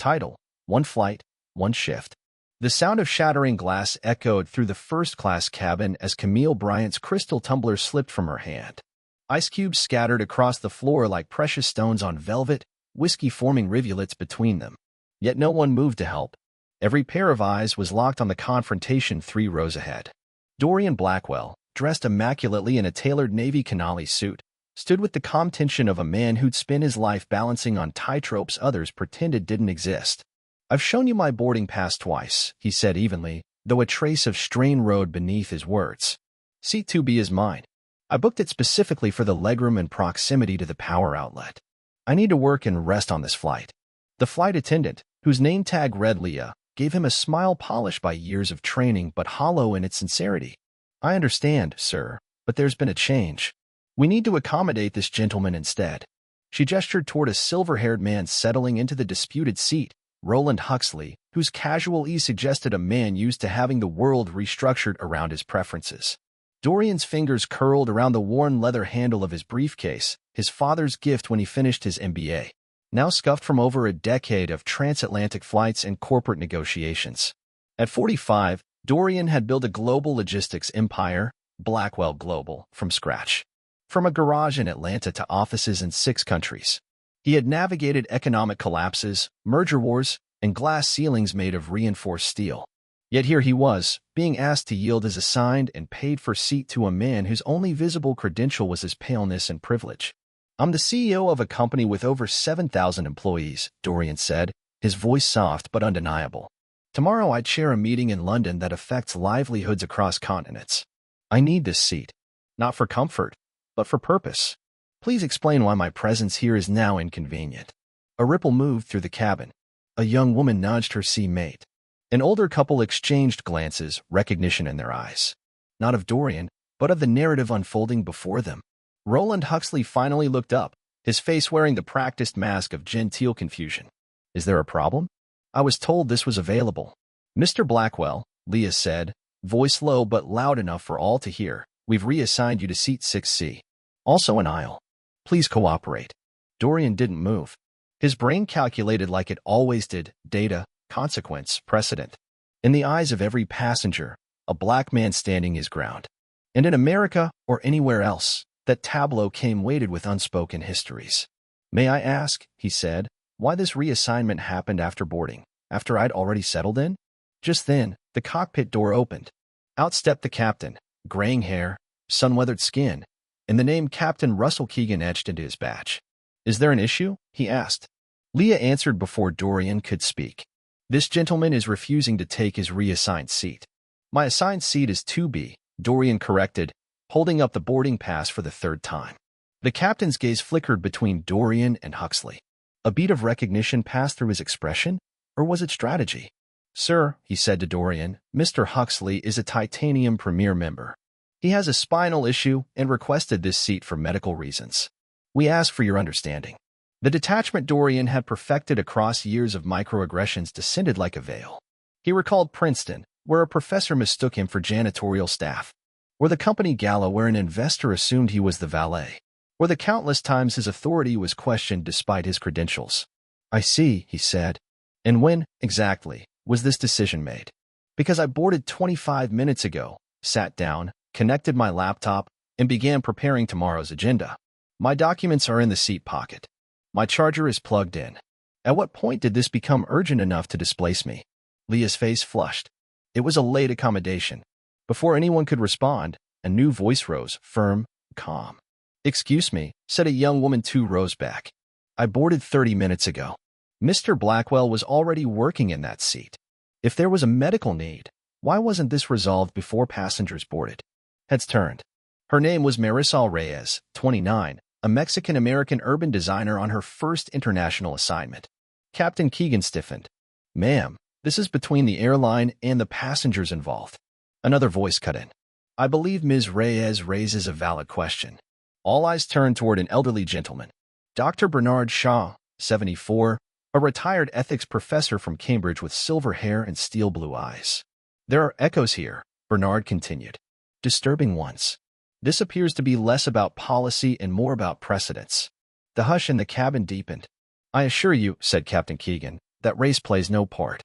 Title: One Flight, One Shift. The sound of shattering glass echoed through the first-class cabin as Camille Bryant's crystal tumbler slipped from her hand. Ice cubes scattered across the floor like precious stones on velvet, whiskey forming rivulets between them. Yet no one moved to help. Every pair of eyes was locked on the confrontation 3 rows ahead. Dorian Blackwell, dressed immaculately in a tailored navy canali suit, stood with the calm tension of a man who'd spent his life balancing on tightropes others pretended didn't exist. "I've shown you my boarding pass twice," he said evenly, though a trace of strain rode beneath his words. "Seat 2B is mine. I booked it specifically for the legroom and proximity to the power outlet. I need to work and rest on this flight." The flight attendant, whose name tag read Leah, gave him a smile polished by years of training but hollow in its sincerity. "I understand, sir, but there's been a change. We need to accommodate this gentleman instead." She gestured toward a silver-haired man settling into the disputed seat, Roland Huxley, whose casual ease suggested a man used to having the world restructured around his preferences. Dorian's fingers curled around the worn leather handle of his briefcase, his father's gift when he finished his MBA, now scuffed from over a decade of transatlantic flights and corporate negotiations. At 45, Dorian had built a global logistics empire, Blackwell Global, from scratch. From a garage in Atlanta to offices in 6 countries. He had navigated economic collapses, merger wars, and glass ceilings made of reinforced steel. Yet here he was, being asked to yield his assigned and paid-for seat to a man whose only visible credential was his paleness and privilege. "I'm the CEO of a company with over 7,000 employees," Dorian said, his voice soft but undeniable. "Tomorrow I chair a meeting in London that affects livelihoods across continents. I need this seat. Not for comfort, but for purpose. Please explain why my presence here is now inconvenient." A ripple moved through the cabin. A young woman nudged her seatmate. An older couple exchanged glances, recognition in their eyes. Not of Dorian, but of the narrative unfolding before them. Roland Huxley finally looked up, his face wearing the practiced mask of genteel confusion. "Is there a problem? I was told this was available." "Mr. Blackwell," Leah said, voice low but loud enough for all to hear, "we've reassigned you to seat 6C. Also an aisle. Please cooperate." Dorian didn't move. His brain calculated like it always did: data, consequence, precedent. In the eyes of every passenger, a black man standing his ground. And in America, or anywhere else, that tableau came weighted with unspoken histories. "May I ask," he said, "why this reassignment happened after boarding, after I'd already settled in?" Just then, the cockpit door opened. Out stepped the captain, graying hair, sun-weathered skin, and the name Captain Russell Keegan etched into his badge. "Is there an issue?" he asked. Leah answered before Dorian could speak. "This gentleman is refusing to take his reassigned seat." "My assigned seat is 2B, Dorian corrected, holding up the boarding pass for the 3rd time. The captain's gaze flickered between Dorian and Huxley. A beat of recognition passed through his expression, or was it strategy? "Sir," he said to Dorian, "Mr. Huxley is a Titanium Premier member. He has a spinal issue and requested this seat for medical reasons. We ask for your understanding." The detachment Dorian had perfected across years of microaggressions descended like a veil. He recalled Princeton, where a professor mistook him for janitorial staff, or the company gala where an investor assumed he was the valet, or the countless times his authority was questioned despite his credentials. "I see," he said. "And when, exactly, was this decision made?" "Because I boarded 25 minutes ago, sat down, connected my laptop, and began preparing tomorrow's agenda. My documents are in the seat pocket. My charger is plugged in." "At what point did this become urgent enough to displace me?" Leah's face flushed. It was a late accommodation. Before anyone could respond, a new voice rose, firm, calm. "Excuse me," said a young woman 2 rows back. "I boarded 30 minutes ago." Mr. Blackwell was already working in that seat. If there was a medical need, why wasn't this resolved before passengers boarded? Heads turned. Her name was Marisol Reyes, 29, a Mexican-American urban designer on her first international assignment. Captain Keegan stiffened. "Ma'am, this is between the airline and the passengers involved." Another voice cut in. "I believe Ms. Reyes raises a valid question." All eyes turned toward an elderly gentleman. Dr. Bernard Shaw, 74, a retired ethics professor from Cambridge with silver hair and steel blue eyes. "There are echoes here," Bernard continued. "Disturbing ones. This appears to be less about policy and more about precedents." The hush in the cabin deepened. "I assure you," said Captain Keegan, that race plays no part.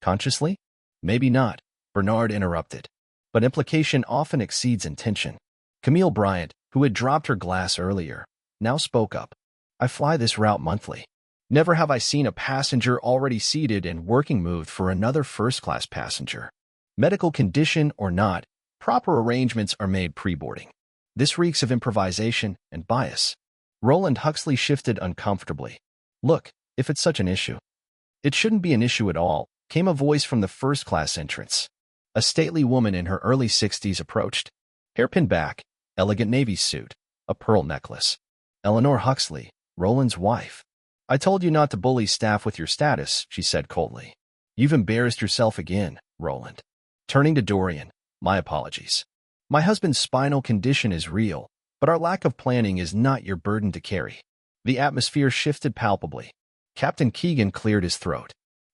Consciously? Maybe not, Bernard interrupted. But implication often exceeds intention. Camille Bryant, who had dropped her glass earlier, now spoke up. I fly this route monthly. Never have I seen a passenger already seated and working moved for another first-class passenger. Medical condition or not, proper arrangements are made pre-boarding. This reeks of improvisation and bias. Roland Huxley shifted uncomfortably. Look, if it's such an issue. It shouldn't be an issue at all, came a voice from the first-class entrance. A stately woman in her early 60s approached. Hairpin back, elegant navy suit, a pearl necklace. Eleanor Huxley, Roland's wife. I told you not to bully staff with your status, she said coldly. You've embarrassed yourself again, Roland. Turning to Dorian, my apologies. My husband's spinal condition is real, but our lack of planning is not your burden to carry. The atmosphere shifted palpably. Captain Keegan cleared his throat.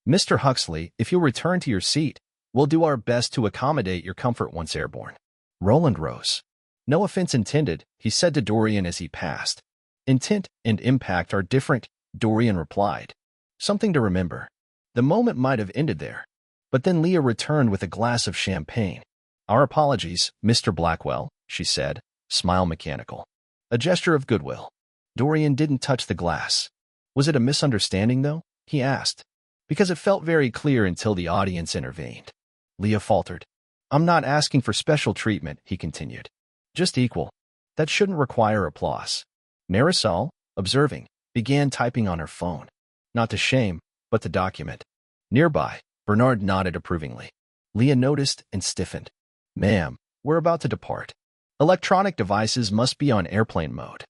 Mr. Huxley, if you'll return to your seat, we'll do our best to accommodate your comfort once airborne. Roland rose. No offense intended, he said to Dorian as he passed. Intent and impact are different, Dorian replied. Something to remember. The moment might have ended there. But then Leah returned with a glass of champagne. Our apologies, Mr. Blackwell, she said, smile mechanical. A gesture of goodwill. Dorian didn't touch the glass. Was it a misunderstanding, though? He asked. Because it felt very clear until the audience intervened. Leah faltered. I'm not asking for special treatment, he continued. Just equal. That shouldn't require applause. Marisol, observing, began typing on her phone. Not to shame, but to document. Nearby, Bernard nodded approvingly. Leah noticed and stiffened. Ma'am, we're about to depart. Electronic devices must be on airplane mode.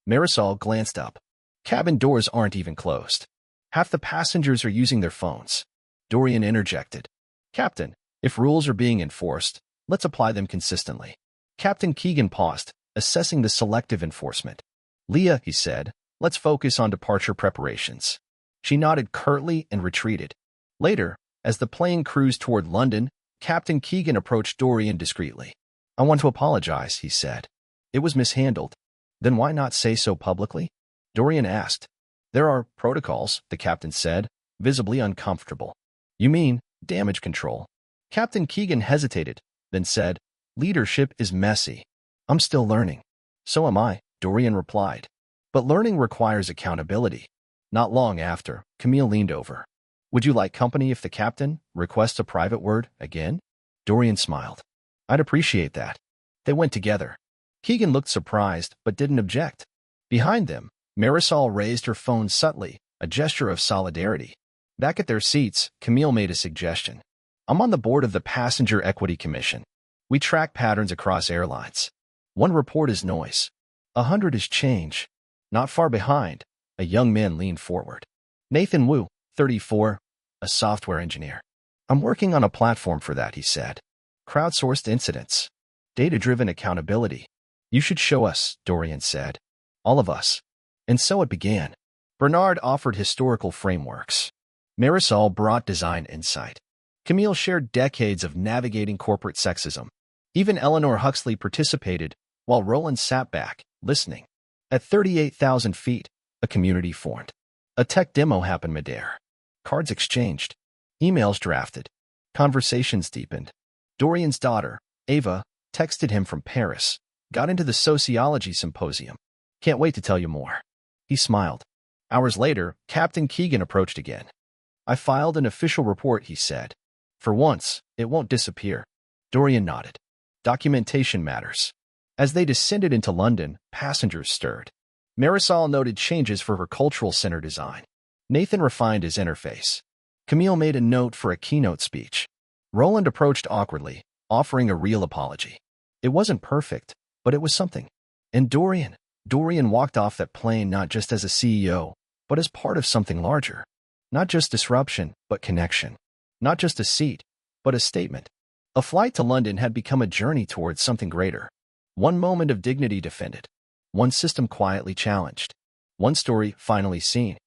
Marisol glanced up. Cabin doors aren't even closed. Half the passengers are using their phones. Dorian interjected. Captain, if rules are being enforced, let's apply them consistently. Captain Keegan paused, assessing the selective enforcement. Leah, he said, let's focus on departure preparations. She nodded curtly and retreated. Later, as the plane cruised toward London, Captain Keegan approached Dorian discreetly. I want to apologize, he said. It was mishandled. Then why not say so publicly? Dorian asked. There are protocols, the captain said, visibly uncomfortable. You mean damage control? Captain Keegan hesitated, then said, leadership is messy. I'm still learning. So am I, Dorian replied. But learning requires accountability. Not long after, Camille leaned over. Would you like company if the captain requests a private word again? Dorian smiled. I'd appreciate that. They went together. Keegan looked surprised, but didn't object. Behind them, Marisol raised her phone subtly, a gesture of solidarity. Back at their seats, Camille made a suggestion. I'm on the board of the Passenger Equity Commission. We track patterns across airlines. One report is noise. 100 is change. Not far behind, a young man leaned forward. Nathan Wu, 34, a software engineer. I'm working on a platform for that, he said. Crowdsourced incidents. Data-driven accountability. You should show us, Dorian said. All of us. And so it began. Bernard offered historical frameworks. Marisol brought design insight. Camille shared decades of navigating corporate sexism. Even Eleanor Huxley participated, while Roland sat back, listening. At 38,000 feet, a community formed. A tech demo happened midair. Cards exchanged. Emails drafted. Conversations deepened. Dorian's daughter, Ava, texted him from Paris. Got into the sociology symposium. Can't wait to tell you more. He smiled. Hours later, Captain Keegan approached again. I filed an official report, he said. For once, it won't disappear. Dorian nodded. Documentation matters. As they descended into London, passengers stirred. Marisol noted changes for her cultural center design. Nathan refined his interface. Camille made a note for a keynote speech. Roland approached awkwardly, offering a real apology. It wasn't perfect, but it was something. And Dorian walked off that plane not just as a CEO, but as part of something larger. Not just disruption, but connection. Not just a seat, but a statement. A flight to London had become a journey towards something greater. One moment of dignity defended. One system quietly challenged. One story finally seen.